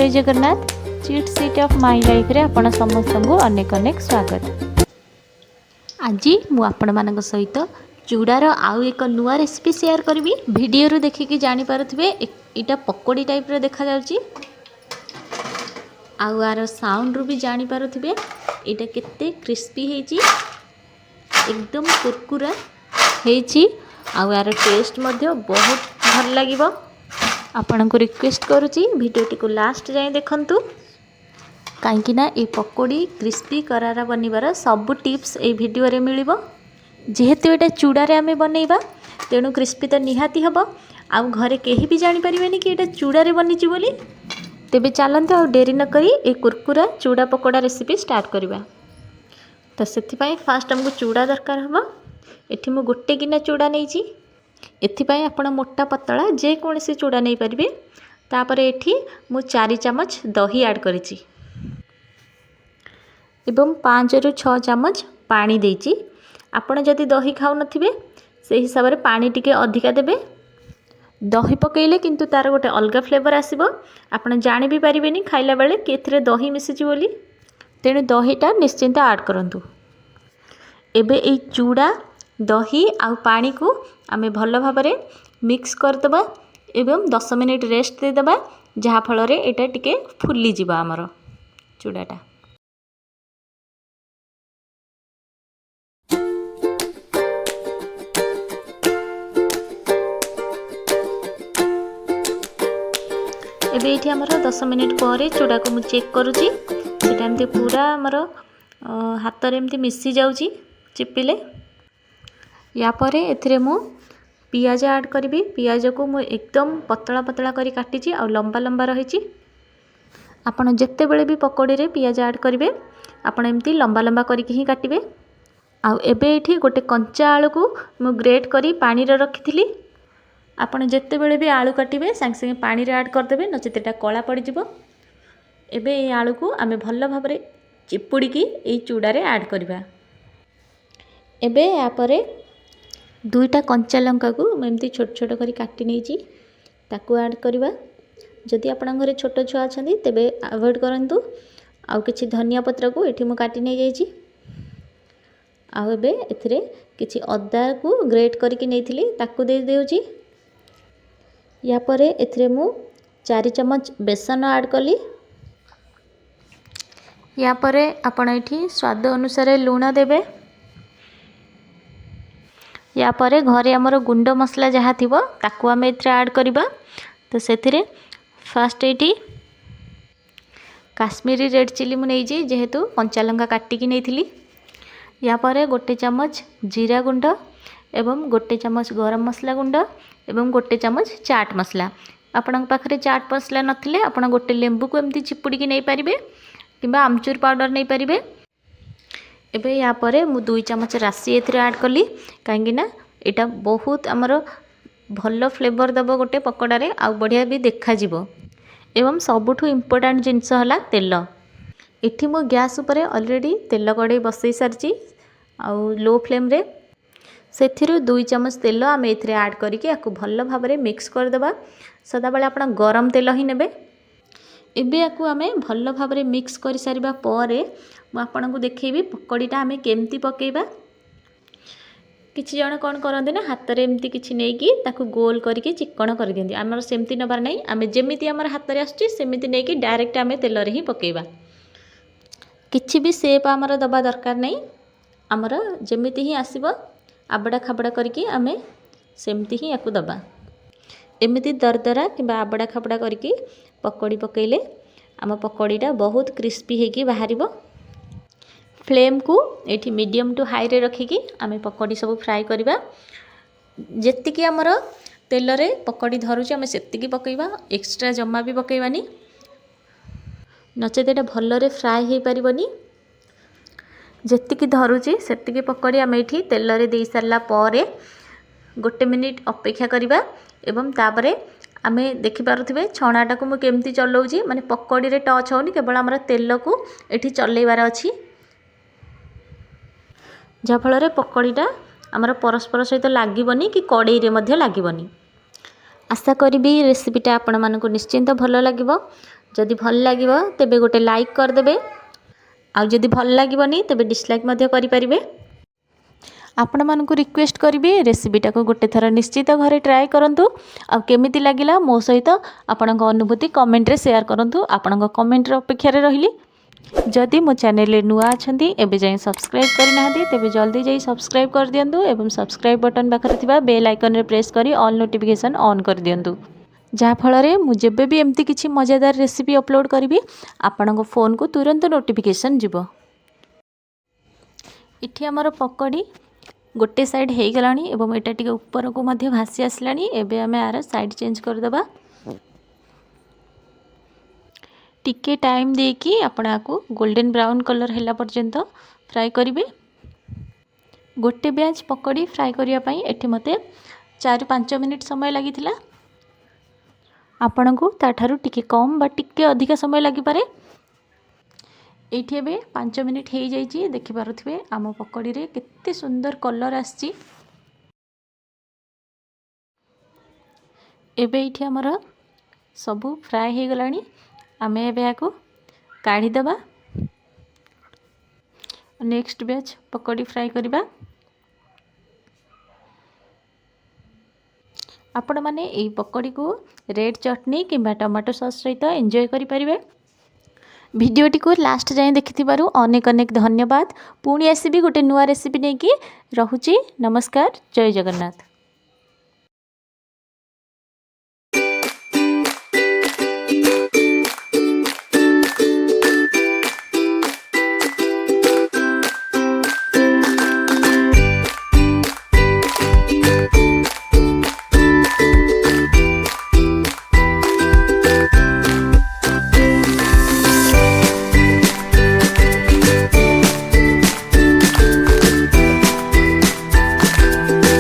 जय Jagannath chit seat of my life रे आपण समस्त को अनेक अनेक स्वागत। आज मु आपण मान सहित चूड़ार आउ एक नुआ रेसिपी शेयर करी। वीडियो रू देखिकी जानी पारुथिबे एटा पकोड़ी टाइप रो देखा जाउची। आउ आर साउंड रू भी जानी पारुथिबे एटा केते क्रिस्पी हेची, एकदम कुरकुरा हेची। आउ आर टेस्ट मध्य बहुत भल लागिबो। आपण को रिक्वेस्ट करुची वीडियोटी को लास्ट जाए देखंतु, कहीं ना ये पकोड़ी क्रिस्पी करारा बनिबार सब टिप्स ए वीडियो रे मिलिबो। जेहेतु एटा चूड़ारे आमे बनैबा तेणु क्रिस्पी तो निहाती हबो। आ घरे केही भी जानि परिबेनी कि एटा चूड़ारे बनिची बोली। तेबे चलंतु आ डेरी न करी ए कुरकुरा चूड़ा पकोड़ा रेसिपी स्टार्ट करबा। तो सेथि पई फास्ट हमको चूड़ा दरकार हबो। एठी मु गोटे गिना चूड़ा नैची। एथिपाई आपण मोटा पतला जे कोनसी चूड़ा नहीं पारिबे। तापर एठी मु 4 चम्मच दही ऐड करिछि एवं 5 रु 6 चम्मच पानी देइछि। आपण जदि दही खाउ नथिबे से हिसाब रे पानी टिके अधिका देबे। दही पकेइले किंतु तार गोटे अलगा फ्लेवर आसीबो। आपण जानि भी पारिबेनी खाइला बेले कि एथिरे दही मिसिछि बोली। तेणु दहीटा निश्चिंत ऐड करंतु। एबे ए चूड़ा दही आउ पानी को आमे भल भाबरे मिक्स करदबा एवं 10 मिनिट रेस्ट दे दबा, जहा फल रे एटा टिके फुल्ली जिबा हमर चूड़ाटा। एबे एठी हमर 10 मिनिट ପରେ चूड़ा को मु चेक करूची। सेटा एमती पूरा हमर हाथ रे एमती मिसी जाउची चिपिले। या परे एथिरे मु पियाज ऐड करी। पियाज को मु एकदम पतला पतला करी काटिची आ लंबा लंबा रहिची। आपण जत्ते बेले भी पकोड़ी रे पियाज ऐड करिवे आपण एमती लंबा लंबा करिके ही काटिबे। आ एबे एठी गोटे कंचा आलू को मु ग्रेट करी पानी रे रखिथिली। आपण जत्ते बेले भी आलू काटिबे संग संग पानी रे ऐड कर देबे, नचेतेटा कला पड़ी जिवो। एबे ए आलू को आमे भल्ल भाबरे चिपुड़ी की ए चूड़ा रे ऐड करबा। एबे या परे 2टा कंचा लंका को एमती छोट छोट करी काटी नेची ताकू ऐड करबा। जदि आपण घरे छोट छुआ अछंती तेबे अवॉइड करंतु। आउ किछि धनिया पत्र को एठी मु काटी नै जाईची। आउ एबे एथिरे किछि अदा को ग्रेट करके नेथिली ताकू दे देउची। या परे एथिरे मु 4 चम्मच बेसन ऐड कली। या परे आपण एठी स्वाद अनुसार लूण देबे। या परे घरे हमर गुंड मसला जहाँ थिबो ताकू आमे एथरे ऐड करबा। तो सेथिरे फास्ट एठी काश्मीरी रेड चिली मु नै जे जेहेतु कंचा लंका काटी की नेथिली। या परे गोटे चम्मच जीरा गुंड एवं गोटे चम्मच गरम मसला गुंड एवं गोटे चम्मच चाट मसला। आपन पाखरे चाट मसला नथिले आपण गोटे लेंबू को एमती चिपुड़ी की नै परिबे किबा आमचूर पाउडर नै परिबे। एबे या परे मु 2 चम्मच राशि एथरे ऐड कली काहेकि ना एटा बहुत हमर भल फ्लेवर दबो गोटे पकोड़ा रे आ बढ़िया भी देखा जिवो। एवं सबुठु इम्पोर्टेंट जिनस हला तेल। एठी मो गैस उपरे ऑलरेडी तेल कड़े बसई सारची आ लो फ्लेम रे सेथिरु 2 चम्मच तेल आमे एथरे ऐड करिके आकु भल भाबरे मिक्स कर देबा। सदा बेले आपण गरम तेल ही नेबे। एबे आकु आमे भल भाबरे मिक्स कर सारिबा परे मु आपन को देखैबी पकोड़ीटा आमे केमती पकेइबा। किछि जण कोन करंदी ना हाथ रे एमती किछि नै कि ताकु गोल करके चिकन कर दियंती। हमर सेमती नबार नै, आमे जेमिति हमर हाथ रे आछी सेमिति नै कि डायरेक्ट आमे तेल रे ही पकेइबा। किछि भी शेप हमर दबा दरकार नै। हमर जेमिति ही आसीबो आबडा खाबडा करके आमे सेमती ही याकु दबा। एमिति दरदरा किबा आबडा खाबडा करके पकोड़ी पकेइले आम पकोड़ीटा बहुत क्रिस्पी हेकी बाहरिबो। फ्लेम को एठी मीडियम टू हाई रे रखिकी आमे पकोड़ी सब फ्राई करबा। जेतिकी हमर तेल रे पकोड़ी धरुची आमे सेतिकी पकेइबा, एक्स्ट्रा जम्मा भी पकेइबानी, नचेत एटा भल रे फ्राई हे परिबनी। जेतिकी धरुची सेतिकी पकोड़ी आमे एठी तेल रे देई सारला परे 1 मिनिट अपेक्षा करबा। एवं तापरे आमे देखि पारुथिबे छणाटा को मु केमती चलाउची, माने पकोड़ी रे टच होनी, केवल हमर तेल को एठी चलेइबार अछि। जहाँ फल पकोड़ीटा आमर परस्पर सहित लागबनी कि कड़ई रे लागिबनी। आशा करी रेसिपीटा आपण मानक निश्चिंत भल लगिबो। जदि भल लागिबो तेबे गोटे लाइक करदेबे आउ जदि भल लागिबनी तेबे डिसलाइक मध्य करि परिबे। आपण मानकु रिक्वेस्ट करिबे रेसिपीटा को गोटे थर निश्चित घरे ट्राए करंतु आ केमिति लागिला मो सहित आपणक अनुभूति कमेंट रे शेयर करंतु। आपणक कमेंट रे अपेक्षा रे रहिली। जदि मो चैनल रे नुआ अछंती एबे जाई सब्सक्राइब करि नाहंती तेबे जल्दी जाई सब्सक्राइब कर दियंतु एवं सब्सक्राइब बटन पाखरे थिबा बेल आइकन रे प्रेस करी ऑल नोटिफिकेशन ऑन कर दियंतु जहाँ फल मु जेबे भी एमती किछि मजेदार रेसिपी अपलोड करी आपणक फोन को तुरंत नोटिफिकेशन जीवो। इठी हमर पकड़ी गोटे साइड हो गलानी एवं एटा टिके ऊपर को मध्य भासी आसलानी। एबे आमे आर साइड चेंज कर देबा। टिके टाइम देकी आपणा को गोल्डन ब्राउन कलर हैला पर्यंत फ्राई करिवे। गोटे ब्याच पकड़ी फ्राई करिया पई एठी मते 4-5 मिनिट समय लागिथिला। आपणको ताठारु टिके कम बा टिके अधिक समय लगी पारे। एठी एबे 5 मिनिट हो जाइए देखि पारुथिबे आम पकड़ी रे केते सुंदर कलर आछि। एबे एठी हमर सबु फ्राई हो गलानी। आमे एबे आको काढ़ी देबा। नेक्स्ट बैच पकड़ी फ्राई करिबा। आपण माने एई पकड़ी को रेड चटनी किंबा टमाटो सॉस सहित एंजॉय करि परिबे। भिडियोटी को लास्ट जाए देखिथिबारु अनेक अनेक धन्यवाद। पुणी आसीबी गोटे नुआ रेसिपी नेकी। रहुची नमस्कार। जय जगन्नाथ।